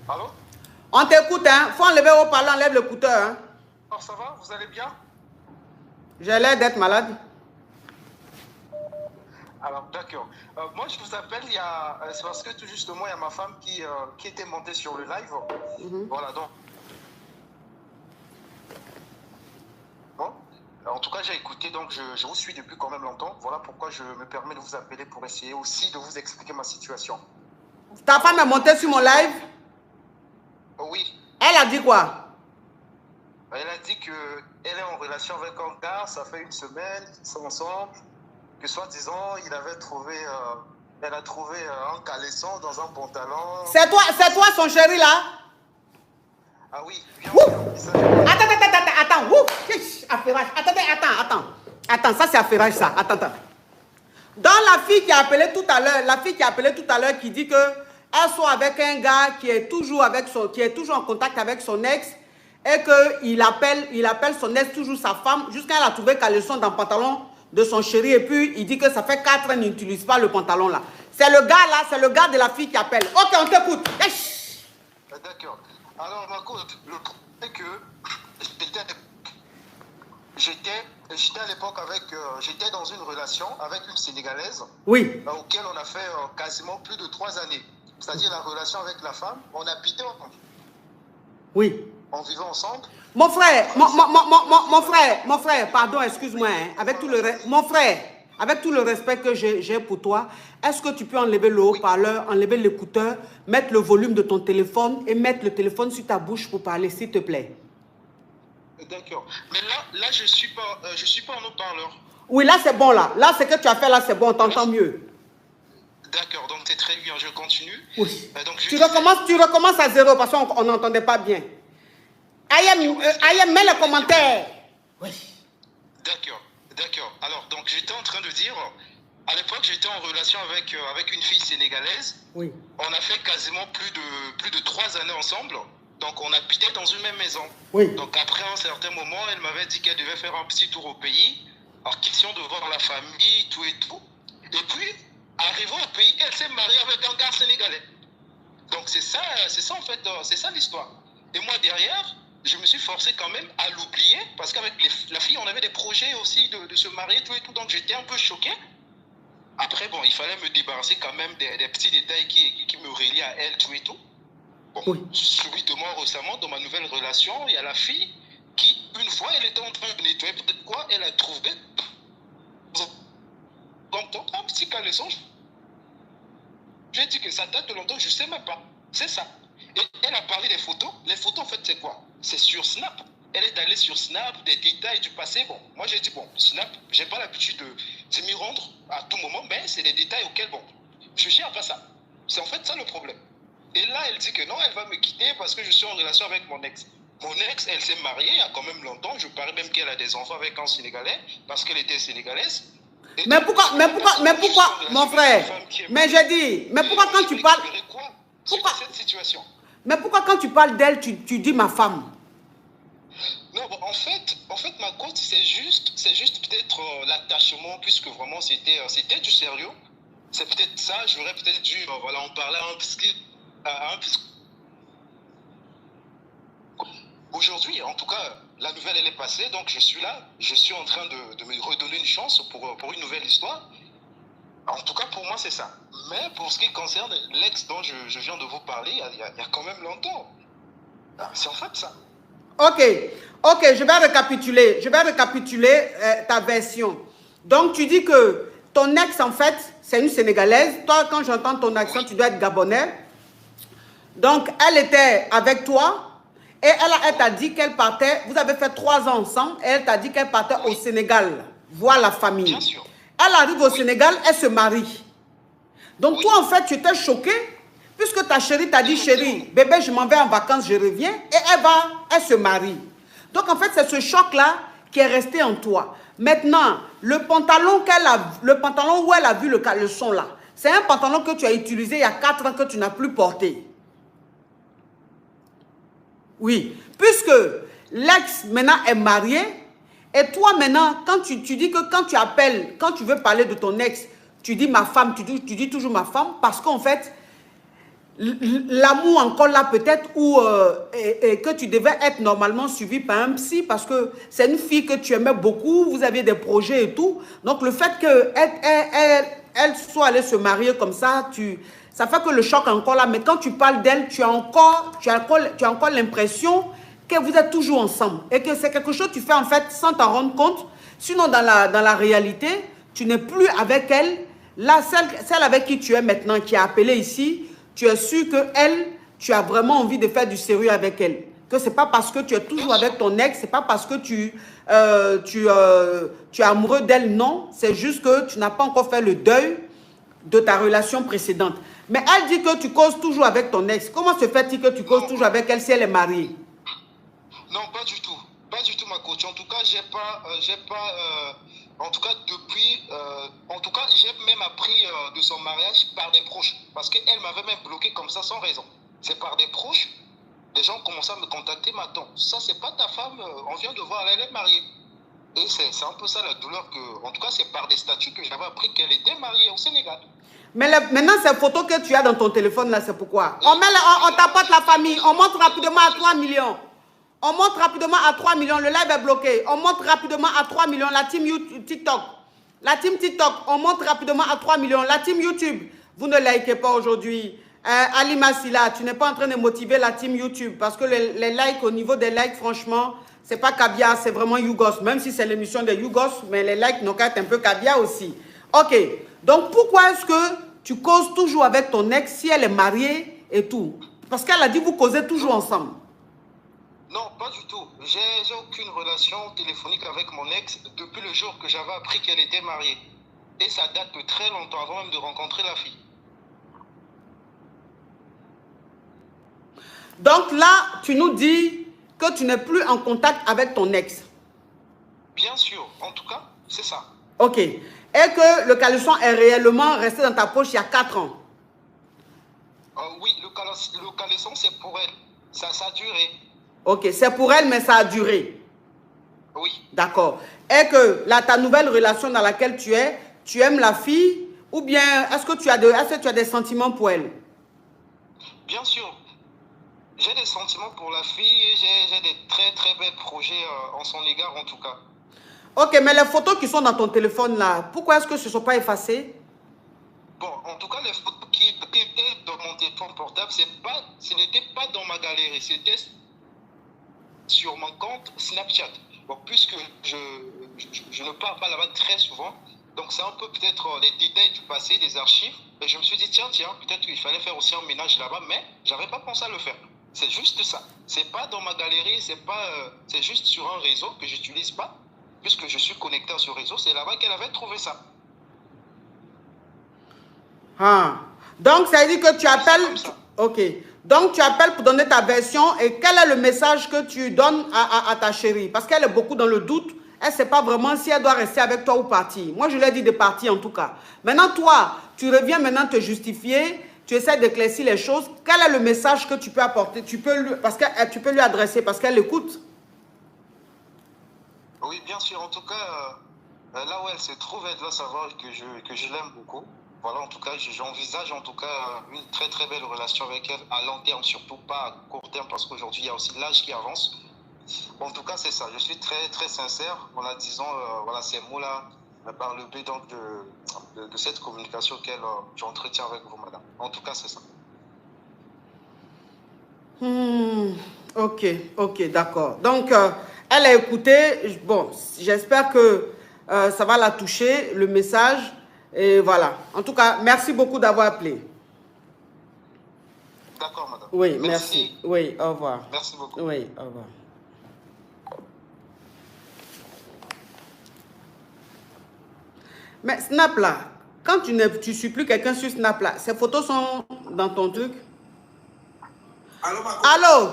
Allô? On t'écoute, hein. Faut enlever au parlant, enlève l'écouteur, hein. Alors, ça va? Vous allez bien? J'ai l'air d'être malade. Alors, d'accord. Moi, je vous appelle, c'est parce que tout justement, il y a ma femme qui était montée sur le live. Voilà, donc. Bon. En tout cas, j'ai écouté, donc je vous suis depuis quand même longtemps. Voilà pourquoi je me permets de vous appeler pour essayer aussi de vous expliquer ma situation. Ta femme est montée sur mon live? Oui. Elle a dit quoi? Elle a dit qu'elle est en relation avec un gars, ça fait une semaine qu'ils sont ensemble, que soi-disant, elle a trouvé un caleçon dans un pantalon. C'est toi son chéri là? Ah oui, bien sûr. Attends. Affairage. Attends, ça c'est affairage ça. Attends. Dans la fille qui a appelé tout à l'heure, qui dit que elle soit avec un gars qui est toujours en contact avec son ex et qu'il appelle son ex toujours sa femme jusqu'à elle a trouvé caleçon dans le pantalon de son chéri et puis il dit que ça fait 4 ans qu'il n'utilise pas le pantalon là. C'est le gars là, c'est le gars de la fille qui appelle. Ok, on t'écoute. D'accord. Alors, ma cause, le problème est que j'étais à l'époque j'étais dans une relation avec une Sénégalaise. Oui. Auquel on a fait quasiment plus de 3 années. C'est-à-dire la relation avec la femme, on habitait ensemble. Oui. On vivait ensemble. Mon frère, pardon, excuse-moi, hein, avec tout le respect que j'ai pour toi, est-ce que tu peux enlever le haut-parleur, enlever l'écouteur, mettre le volume de ton téléphone et mettre le téléphone sur ta bouche pour parler, s'il te plaît? D'accord. Mais là, je suis pas en haut-parleur. Oui, là, c'est bon, là. Là, ce que tu as fait, là, c'est bon, on t'entend mieux. D'accord, donc c'est très bien, je continue. Oui. Tu recommences à zéro parce qu'on n'entendait pas bien. Ayem, mets le commentaire. Oui. D'accord. Alors, donc j'étais en train de dire, à l'époque, j'étais en relation avec une fille sénégalaise. Oui. On a fait quasiment plus de 3 années ensemble. Donc, on habitait dans une même maison. Oui. Donc, après un certain moment, elle m'avait dit qu'elle devait faire un petit tour au pays. Alors, question de voir la famille, tout et tout. Et puis, arrivée au pays, elle s'est mariée avec un gars sénégalais. Donc, c'est ça en fait, c'est ça l'histoire. Et moi, derrière, je me suis forcé quand même à l'oublier parce qu'avec la fille, on avait des projets aussi de se marier, tout et tout. Donc, j'étais un peu choqué. Après, bon, il fallait me débarrasser quand même des petits détails qui me reliaient à elle, tout et tout. Bon, oui. Subitement, récemment, dans ma nouvelle relation, il y a la fille qui, une fois, elle était en train de nettoyer, peut-être quoi, elle a trouvé un petit caleçon. J'ai dit que ça date de longtemps, je ne sais même pas. C'est ça. Et elle a parlé des photos. Les photos, en fait, c'est quoi? C'est sur Snap. Elle est allée sur Snap, des détails du passé. Bon, moi, j'ai dit, bon, Snap, j'ai pas l'habitude de m'y rendre à tout moment, mais c'est des détails auxquels, bon, je gère pas ça. C'est en fait ça le problème. Et là, elle dit que non, elle va me quitter parce que je suis en relation avec mon ex. Mon ex, elle s'est mariée il y a quand même longtemps. Je parie même qu'elle a des enfants avec un Sénégalais parce qu'elle était sénégalaise. Mais pourquoi, mon frère? Mais j'ai dit, mais pourquoi quand tu parles... Pourquoi cette situation? Mais pourquoi quand tu parles d'elle, tu dis ma femme? Non, bon, en fait, ma cause, c'est juste peut-être l'attachement, puisque vraiment c'était du sérieux. C'est peut-être ça, j'aurais peut-être dû voilà, en parler à un psy. Aujourd'hui, en tout cas, la nouvelle, elle est passée, donc je suis là, je suis en train de me redonner une chance pour une nouvelle histoire. En tout cas, pour moi, c'est ça. Mais pour ce qui concerne l'ex dont je viens de vous parler, il y a quand même longtemps. C'est en fait ça. Ok, je vais récapituler ta version. Donc, tu dis que ton ex, en fait, c'est une Sénégalaise. Toi, quand j'entends ton accent, tu dois être Gabonais. Donc, elle était avec toi et elle t'a dit qu'elle partait. Vous avez fait 3 ans ensemble et elle t'a dit qu'elle partait au Sénégal voir la famille. Bien sûr. Elle arrive au Sénégal, elle se marie. Donc, toi, en fait, tu étais choqué puisque ta chérie t'a dit, chérie, bébé, je m'en vais en vacances, je reviens. Et elle se marie. Donc, en fait, c'est ce choc-là qui est resté en toi. Maintenant, le pantalon où elle a vu le caleçon là, c'est un pantalon que tu as utilisé il y a 4 ans que tu n'as plus porté. Oui, puisque l'ex maintenant est marié, et toi maintenant, quand tu dis que quand tu appelles, quand tu veux parler de ton ex, tu dis ma femme, tu dis toujours ma femme, parce qu'en fait, l'amour encore là peut-être ou et que tu devais être normalement suivi par un psy parce que c'est une fille que tu aimais beaucoup, vous aviez des projets et tout. Donc le fait qu'elle soit allée se marier comme ça, ça fait que le choc est encore là. Mais quand tu parles d'elle, tu as encore l'impression que vous êtes toujours ensemble et que c'est quelque chose que tu fais en fait sans t'en rendre compte. Sinon dans la réalité, tu n'es plus avec elle. Là, celle avec qui tu es maintenant, qui a appelé ici, tu as su que elle, tu as vraiment envie de faire du sérieux avec elle. Que c'est pas parce que tu es toujours avec ton ex, c'est pas parce que tu es amoureux d'elle, non. C'est juste que tu n'as pas encore fait le deuil de ta relation précédente. Mais elle dit que tu causes toujours avec ton ex. Comment se fait-il que tu causes toujours avec elle si elle est mariée? Non, pas du tout. Pas du tout, ma coach. En tout cas, en tout cas, depuis, en tout cas, j'ai même appris de son mariage par des proches. Parce qu'elle m'avait même bloqué comme ça sans raison. C'est par des proches. Des gens commencent à me contacter maintenant. Ça, c'est pas ta femme, on vient de voir, elle est mariée. Et c'est un peu ça la douleur que, en tout cas, c'est par des statuts que j'avais appris qu'elle était mariée au Sénégal. Mais maintenant, ces photos que tu as dans ton téléphone, là, c'est pourquoi? On t'apporte la famille, on monte rapidement à 3 millions. On monte rapidement à 3 millions, le live est bloqué. On monte rapidement à 3 millions, la team YouTube, TikTok. La team TikTok, on monte rapidement à 3 millions. La team YouTube, vous ne likez pas aujourd'hui. Ali Massila, tu n'es pas en train de motiver la team YouTube parce que les likes, au niveau des likes, franchement, c'est pas caviar, c'est vraiment Yougos. Même si c'est l'émission de Yougos, mais les likes n'ont qu'à être un peu caviar aussi. Ok, donc pourquoi est-ce que tu causes toujours avec ton ex si elle est mariée et tout? Parce qu'elle a dit que vous causez toujours ensemble. Non, pas du tout. J'ai aucune relation téléphonique avec mon ex depuis le jour que j'avais appris qu'elle était mariée. Et ça date de très longtemps avant même de rencontrer la fille. Donc là, tu nous dis que tu n'es plus en contact avec ton ex. Bien sûr, en tout cas, c'est ça. Ok. Et que le caleçon est réellement resté dans ta poche il y a 4 ans. Oui, le caleçon, c'est pour elle. Ça a duré. Ok, c'est pour elle, mais ça a duré. Oui. D'accord. Et que là, ta nouvelle relation dans laquelle tu es, tu aimes la fille ou bien est-ce que tu as des sentiments pour elle? Bien sûr. J'ai des sentiments pour la fille et j'ai des très très belles projets en son égard en tout cas. Ok, mais les photos qui sont dans ton téléphone là, pourquoi est-ce que ce ne sont pas effacées? Bon, en tout cas, les photos qui étaient dans mon téléphone portable, ce n'était pas dans ma galerie, c'était sur mon compte Snapchat. Bon, puisque je ne pars pas là-bas très souvent, donc c'est un peu peut-être les détails du passé, des archives. Et je me suis dit, tiens, peut-être qu'il fallait faire aussi un ménage là-bas, mais je n'avais pas pensé à le faire. C'est juste ça. C'est pas dans ma galerie, c'est juste sur un réseau que j'utilise pas, puisque je suis connecté à ce réseau. C'est là-bas qu'elle avait trouvé ça. Ah. Donc, ça veut dire que tu appelles... Ok. Donc, tu appelles pour donner ta version. Et quel est le message que tu donnes à ta chérie? Parce qu'elle est beaucoup dans le doute. Elle ne sait pas vraiment si elle doit rester avec toi ou partir. Moi, je lui ai dit de partir en tout cas. Maintenant, toi, tu reviens maintenant te justifier. Tu essaies d'éclaircir les choses. Quel est le message que tu peux apporter? Tu peux lui adresser parce qu'elle écoute. Oui, bien sûr. En tout cas, là où elle se trouve, elle doit savoir que je l'aime beaucoup. Voilà, en tout cas, j'envisage en tout cas une très très belle relation avec elle à long terme, surtout pas à court terme parce qu'aujourd'hui il y a aussi l'âge qui avance. En tout cas, c'est ça. Je suis très très sincère en la disant voilà, ces mots-là par le biais donc de cette communication qu'elle j'entretiens avec vous, madame. En tout cas, c'est ça. Ok, d'accord. Donc, elle a écouté. Bon, j'espère que ça va la toucher, le message. Et voilà. En tout cas, merci beaucoup d'avoir appelé. D'accord, madame. Oui, merci. Oui, au revoir. Merci beaucoup. Oui, au revoir. Mais Snap là, quand tu ne suis plus quelqu'un sur Snap là, ces photos sont dans ton truc. Allô, Allô?